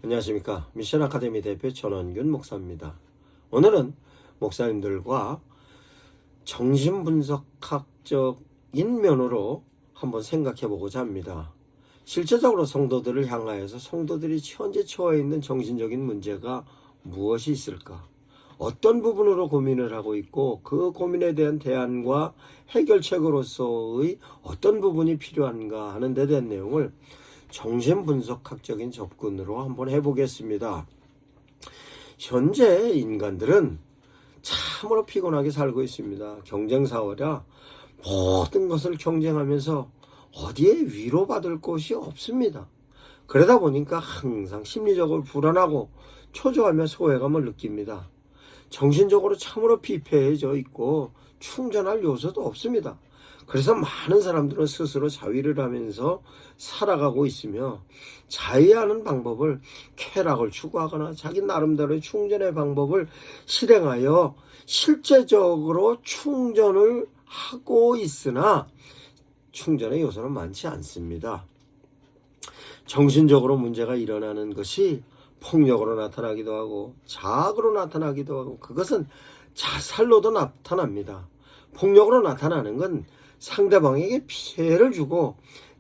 안녕하십니까. 미션 아카데미 대표 전원균 목사입니다. 오늘은 목사님들과 정신분석학적인 면으로 한번 생각해 보고자 합니다. 실제적으로 성도들을 향하여서 성도들이 현재 처해 있는 정신적인 문제가 무엇이 있을까? 어떤 부분으로 고민을 하고 있고 그 고민에 대한 대안과 해결책으로서의 어떤 부분이 필요한가 하는 데 대한 내용을 정신분석학적인 접근으로 한번 해보겠습니다. 현재 인간들은 참으로 피곤하게 살고 있습니다. 경쟁사회라 모든 것을 경쟁하면서 어디에 위로받을 곳이 없습니다. 그러다 보니까 항상 심리적으로 불안하고 초조하며 소외감을 느낍니다. 정신적으로 참으로 피폐해져 있고 충전할 요소도 없습니다. 그래서 많은 사람들은 스스로 자위를 하면서 살아가고 있으며 자위하는 방법을 쾌락을 추구하거나 자기 나름대로의 충전의 방법을 실행하여 실제적으로 충전을 하고 있으나 충전의 요소는 많지 않습니다. 정신적으로 문제가 일어나는 것이 폭력으로 나타나기도 하고 자학으로 나타나기도 하고 그것은 자살로도 나타납니다. 폭력으로 나타나는 건 상대방에게 피해를 주고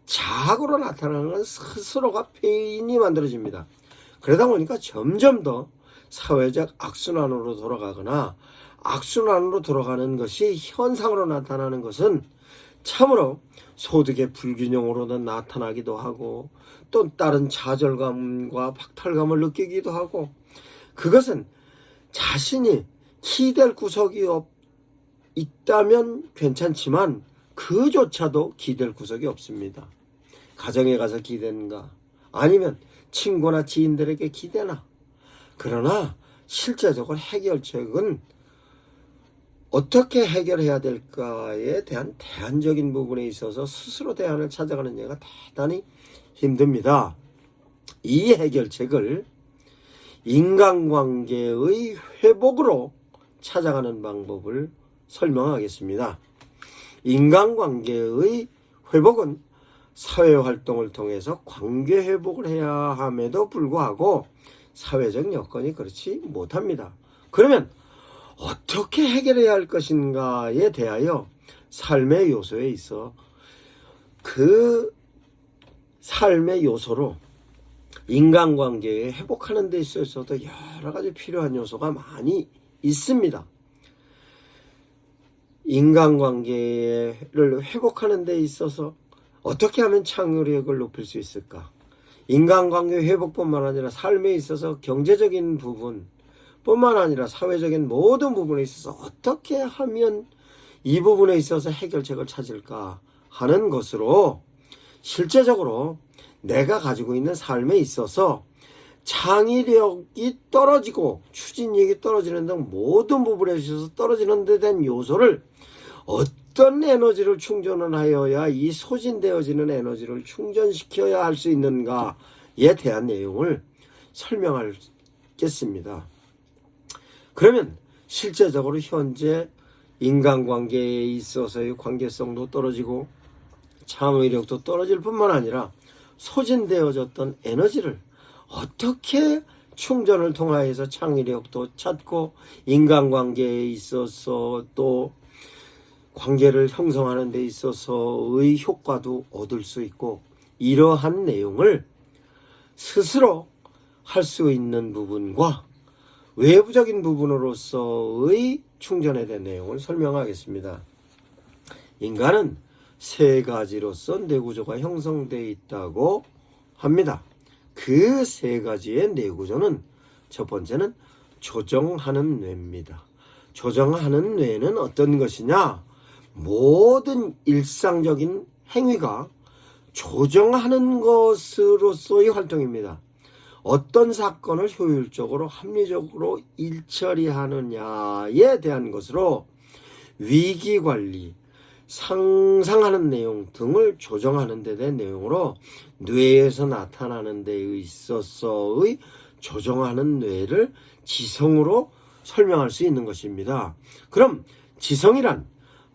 자학으로 나타나는 건 스스로가 피인이 만들어집니다. 그러다 보니까 점점 더 사회적 악순환으로 돌아가거나 악순환으로 돌아가는 것이 현상으로 나타나는 것은 참으로 소득의 불균형으로도 나타나기도 하고 또 다른 좌절감과 박탈감을 느끼기도 하고 그것은 자신이 기댈 구석이 있다면 괜찮지만 그조차도 기댈 구석이 없습니다. 가정에 가서 기대는가 아니면 친구나 지인들에게 기대나 그러나 실제적으로 해결책은 어떻게 해결해야 될까에 대한 대안적인 부분에 있어서 스스로 대안을 찾아가는 얘가 대단히 힘듭니다. 이 해결책을 인간관계의 회복으로 찾아가는 방법을 설명하겠습니다. 인간관계의 회복은 사회활동을 통해서 관계회복을 해야 함에도 불구하고 사회적 여건이 그렇지 못합니다. 그러면 어떻게 해결해야 할 것인가에 대하여 삶의 요소에 있어 그 삶의 요소로 인간관계에 회복하는 데 있어서도 여러 가지 필요한 요소가 많이 있습니다. 인간관계를 회복하는 데 있어서 어떻게 하면 창의력을 높일 수 있을까? 인간관계 회복뿐만 아니라 삶에 있어서 경제적인 부분 뿐만 아니라 사회적인 모든 부분에 있어서 어떻게 하면 이 부분에 있어서 해결책을 찾을까 하는 것으로 실제적으로 내가 가지고 있는 삶에 있어서 창의력이 떨어지고 추진력이 떨어지는 등 모든 부분에 있어서 떨어지는 데 대한 요소를 어떤 에너지를 충전을 하여야 이 소진되어지는 에너지를 충전시켜야 할 수 있는가에 대한 내용을 설명하겠습니다. 그러면 실제적으로 현재 인간관계에 있어서의 관계성도 떨어지고 창의력도 떨어질 뿐만 아니라 소진되어졌던 에너지를 어떻게 충전을 통하여서 창의력도 찾고 인간관계에 있어서 또 관계를 형성하는 데 있어서의 효과도 얻을 수 있고 이러한 내용을 스스로 할 수 있는 부분과 외부적인 부분으로서의 충전에 대한 내용을 설명하겠습니다. 인간은 세 가지로서 뇌구조가 형성되어 있다고 합니다. 그 세 가지의 뇌구조는 첫 번째는 조정하는 뇌입니다. 조정하는 뇌는 어떤 것이냐? 모든 일상적인 행위가 조정하는 것으로서의 활동입니다. 어떤 사건을 효율적으로 합리적으로 일처리하느냐에 대한 것으로 위기관리, 상상하는 내용 등을 조정하는 데 대한 내용으로 뇌에서 나타나는 데 있어서의 조정하는 뇌를 지성으로 설명할 수 있는 것입니다. 그럼 지성이란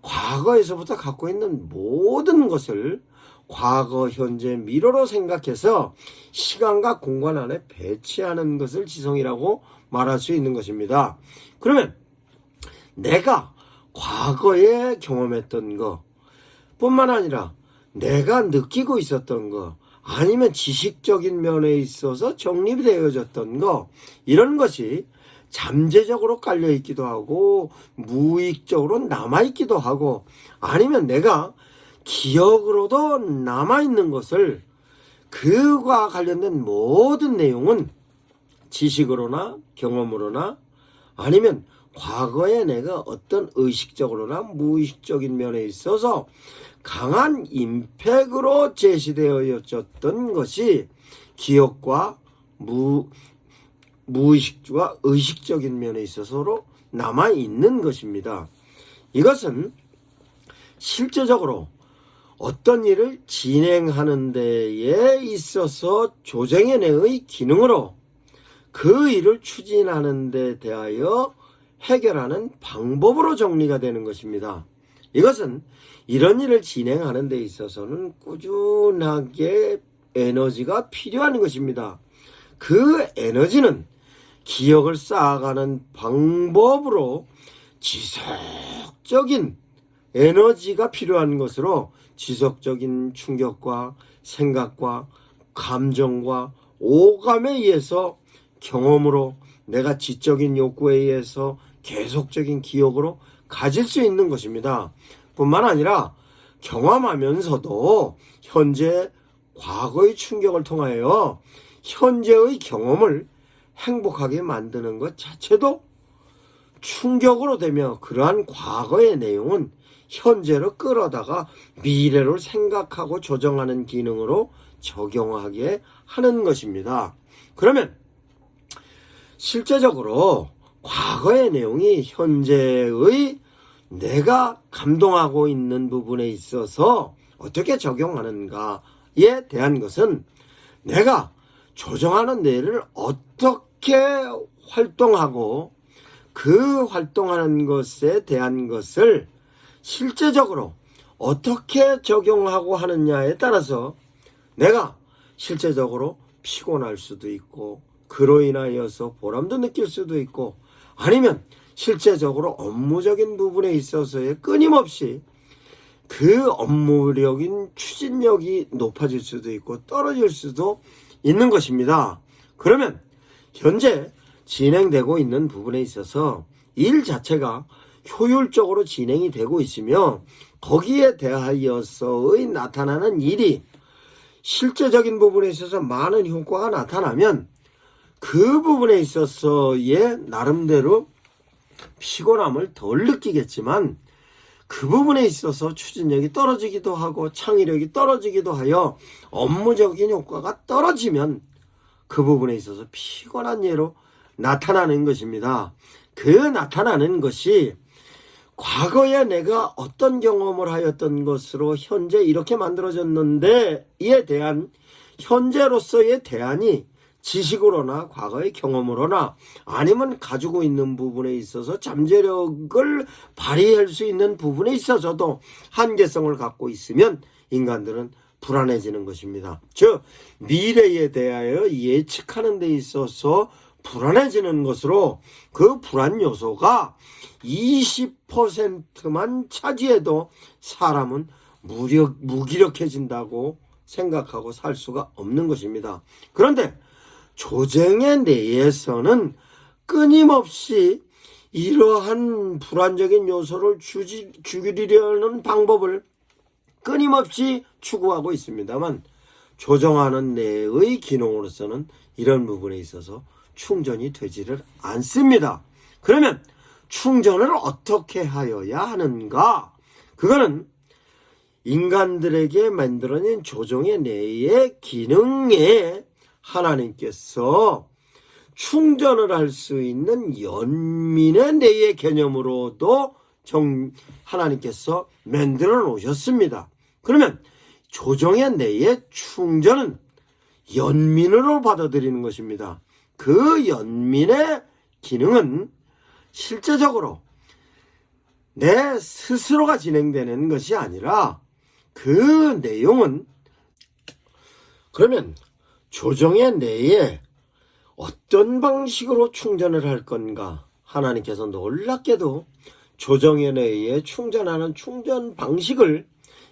과거에서부터 갖고 있는 모든 것을 과거, 현재, 미래로 생각해서 시간과 공간 안에 배치하는 것을 지성이라고 말할 수 있는 것입니다. 그러면 내가 과거에 경험했던 거 뿐만 아니라 내가 느끼고 있었던 거, 아니면 지식적인 면에 있어서 정립이 되어졌던 거, 이런 것이 잠재적으로 깔려있기도 하고 무의식적으로 남아있기도 하고, 아니면 내가 기억으로도 남아있는 것을, 그와 관련된 모든 내용은 지식으로나 경험으로나 아니면 과거에 내가 어떤 의식적으로나 무의식적인 면에 있어서 강한 임팩으로 제시되어졌던 것이 기억과 무의식과 의식적인 면에 있어서로 남아있는 것입니다. 이것은 실제적으로 어떤 일을 진행하는 데에 있어서 조정해내의 기능으로 그 일을 추진하는 데 대하여 해결하는 방법으로 정리가 되는 것입니다. 이것은 이런 일을 진행하는 데 있어서는 꾸준하게 에너지가 필요한 것입니다. 그 에너지는 기억을 쌓아가는 방법으로 지속적인 에너지가 필요한 것으로 지속적인 충격과 생각과 감정과 오감에 의해서 경험으로 내가 지적인 욕구에 의해서 계속적인 기억으로 가질 수 있는 것입니다. 뿐만 아니라 경험하면서도 현재 과거의 충격을 통하여 현재의 경험을 행복하게 만드는 것 자체도 충격으로 되며, 그러한 과거의 내용은 현재로 끌어다가 미래를 생각하고 조정하는 기능으로 적용하게 하는 것입니다. 그러면 실제적으로 과거의 내용이 현재의 내가 감동하고 있는 부분에 있어서 어떻게 적용하는가에 대한 것은 내가 조정하는 뇌를 어떻게 활동하고 그 활동하는 것에 대한 것을 실제적으로 어떻게 적용하고 하느냐에 따라서 내가 실제적으로 피곤할 수도 있고 그로 인하여서 보람도 느낄 수도 있고, 아니면 실제적으로 업무적인 부분에 있어서의 끊임없이 그 업무적인 추진력이 높아질 수도 있고 떨어질 수도 있는 것입니다. 그러면 현재 진행되고 있는 부분에 있어서 일 자체가 효율적으로 진행이 되고 있으며 거기에 대하여서의 나타나는 일이 실제적인 부분에 있어서 많은 효과가 나타나면 그 부분에 있어서의 나름대로 피곤함을 덜 느끼겠지만, 그 부분에 있어서 추진력이 떨어지기도 하고 창의력이 떨어지기도 하여 업무적인 효과가 떨어지면 그 부분에 있어서 피곤한 예로 나타나는 것입니다. 그 나타나는 것이 과거에 내가 어떤 경험을 하였던 것으로 현재 이렇게 만들어졌는데에 대한 현재로서의 대안이 지식으로나 과거의 경험으로나 아니면 가지고 있는 부분에 있어서 잠재력을 발휘할 수 있는 부분에 있어서도 한계성을 갖고 있으면 인간들은 불안해지는 것입니다. 즉 미래에 대하여 예측하는 데 있어서 불안해지는 것으로, 그 불안 요소가 20%만 차지해도 사람은 무기력해진다고 생각하고 살 수가 없는 것입니다. 그런데 조정의 내에서는 끊임없이 이러한 불안적인 요소를 줄이려는 방법을 끊임없이 추구하고 있습니다만, 조정하는 내의 기능으로서는 이런 부분에 있어서 충전이 되지를 않습니다. 그러면 충전을 어떻게 하여야 하는가? 그거는 인간들에게 만들어낸 조정의 내의 기능에 하나님께서 충전을 할 수 있는 연민의 내의 개념으로도 하나님께서 만들어 놓으셨습니다. 그러면 조정의 내의 충전은 연민으로 받아들이는 것입니다. 그 연민의 기능은 실제적으로 내 스스로가 진행되는 것이 아니라 그 내용은 그러면 조정의 내에 어떤 방식으로 충전을 할 건가? 하나님께서 놀랍게도 조정의 내에 충전하는 충전 방식을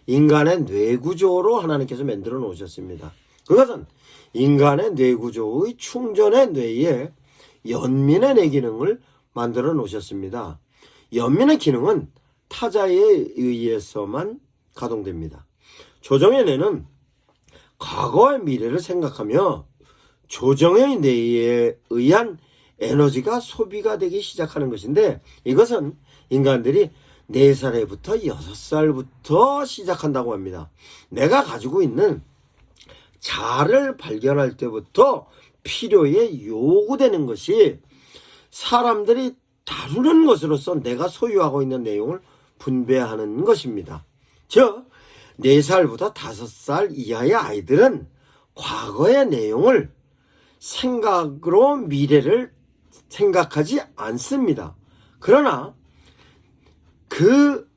인간의 뇌구조로 하나님께서 만들어 놓으셨습니다. 그것은 인간의 뇌구조의 충전의 뇌에 연민의 뇌 기능을 만들어 놓으셨습니다. 연민의 기능은 타자에 의해서만 가동됩니다. 조정의 뇌는 과거의 미래를 생각하며 조정의 뇌에 의한 에너지가 소비가 되기 시작하는 것인데, 이것은 인간들이 4살부터 6살부터 시작한다고 합니다. 내가 가지고 있는 자아를 발견할 때부터 필요에 요구되는 것이 사람들이 다루는 것으로서 내가 소유하고 있는 내용을 분배하는 것입니다. 즉 4살부터 5살 이하의 아이들은 과거의 내용을 생각으로 미래를 생각하지 않습니다. 그러나 그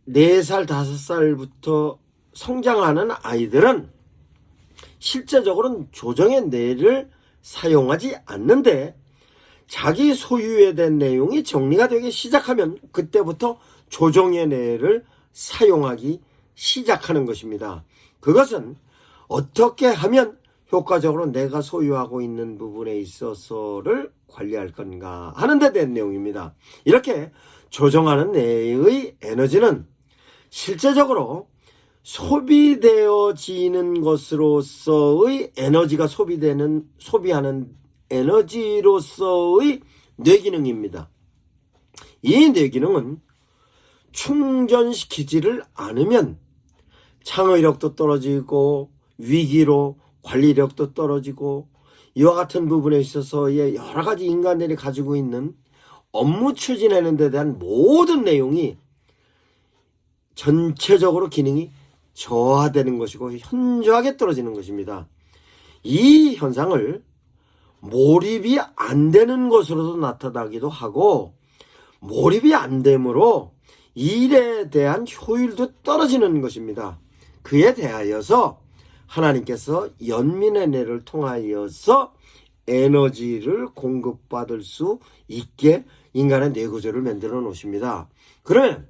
4살, 5살부터 성장하는 아이들은 실제적으로는 조정의 뇌를 사용하지 않는데, 자기 소유에 대한 내용이 정리가 되기 시작하면 그때부터 조정의 뇌를 사용하기 시작하는 것입니다. 그것은 어떻게 하면 효과적으로 내가 소유하고 있는 부분에 있어서를 관리할 건가 하는 데 대한 내용입니다. 이렇게 조정하는 뇌의 에너지는 실제적으로 소비되어지는 것으로서의 에너지가 소비하는 에너지로서의 뇌기능입니다. 이 뇌기능은 충전시키지를 않으면 창의력도 떨어지고 위기로 관리력도 떨어지고, 이와 같은 부분에 있어서의 여러 가지 인간들이 가지고 있는 업무 추진하는 데 대한 모든 내용이 전체적으로 기능이 저하되는 것이고 현저하게 떨어지는 것입니다. 이 현상을 몰입이 안 되는 것으로도 나타나기도 하고, 몰입이 안 되므로 일에 대한 효율도 떨어지는 것입니다. 그에 대하여서 하나님께서 연민의 뇌를 통하여서 에너지를 공급받을 수 있게 인간의 뇌구조를 만들어 놓으십니다. 그러면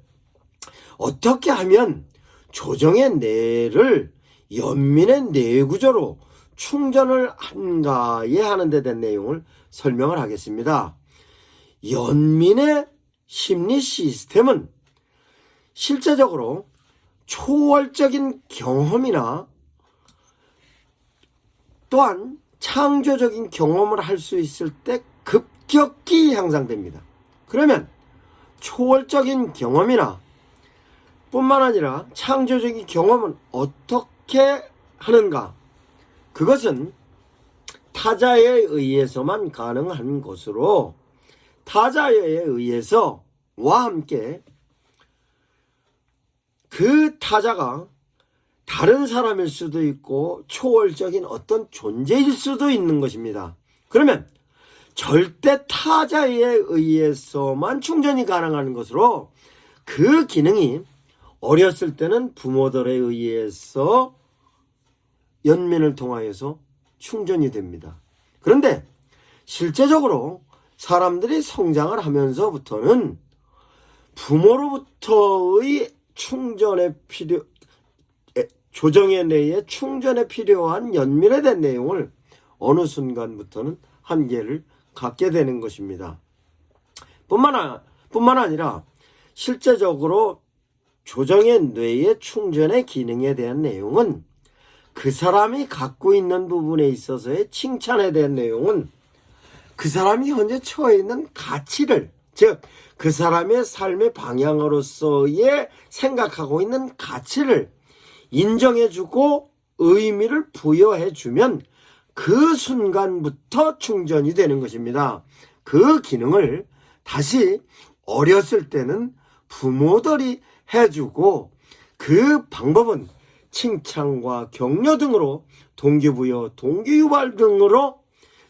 어떻게 하면 조정의 뇌를 연민의 뇌구조로 충전을 한가에 하는 데 대한 내용을 설명을 하겠습니다. 연민의 심리 시스템은 실제적으로 초월적인 경험이나 또한 창조적인 경험을 할 수 있을 때 급격히 향상됩니다. 그러면 초월적인 경험이나 뿐만 아니라 창조적인 경험은 어떻게 하는가? 그것은 타자에 의해서만 가능한 것으로, 타자에 의해서와 함께 그 타자가 다른 사람일 수도 있고 초월적인 어떤 존재일 수도 있는 것입니다. 그러면 절대 타자에 의해서만 충전이 가능한 것으로, 그 기능이 어렸을 때는 부모들에 의해서 연민을 통하여서 충전이 됩니다. 그런데 실제적으로 사람들이 성장을 하면서부터는 부모로부터의 조정의 뇌에 충전에 필요한 연민에 대한 내용을 어느 순간부터는 한계를 갖게 되는 것입니다. 뿐만 아니라 실제적으로 조정의 뇌의 충전의 기능에 대한 내용은 그 사람이 갖고 있는 부분에 있어서의 칭찬에 대한 내용은 그 사람이 현재 처해 있는 가치를, 즉 그 사람의 삶의 방향으로서의 생각하고 있는 가치를 인정해주고 의미를 부여해주면 그 순간부터 충전이 되는 것입니다. 그 기능을 다시 어렸을 때는 부모들이 해주고, 그 방법은 칭찬과 격려 등으로 동기부여, 동기유발 등으로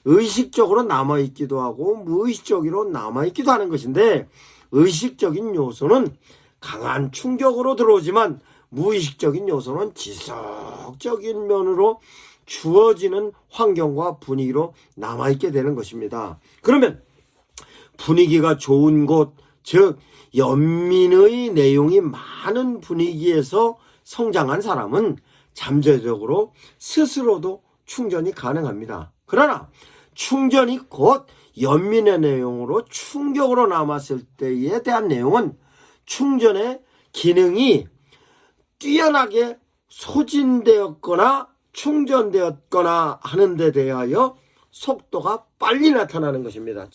의식적으로 남아있기도 하고 무의식적으로 남아있기도 하는 것인데, 의식적인 요소는 강한 충격으로 들어오지만 무의식적인 요소는 지속적인 면으로 주어지는 환경과 분위기로 남아있게 되는 것입니다. 그러면 분위기가 좋은 곳, 즉 연민의 내용이 많은 분위기에서 성장한 사람은 잠재적으로 스스로도 충전이 가능합니다. 그러나 충전이 곧 연민의 내용으로 충격으로 남았을 때에 대한 내용은 충전의 기능이 뛰어나게 소진되었거나 충전되었거나 하는 데 대하여 속도가 빨리 나타나는 것입니다.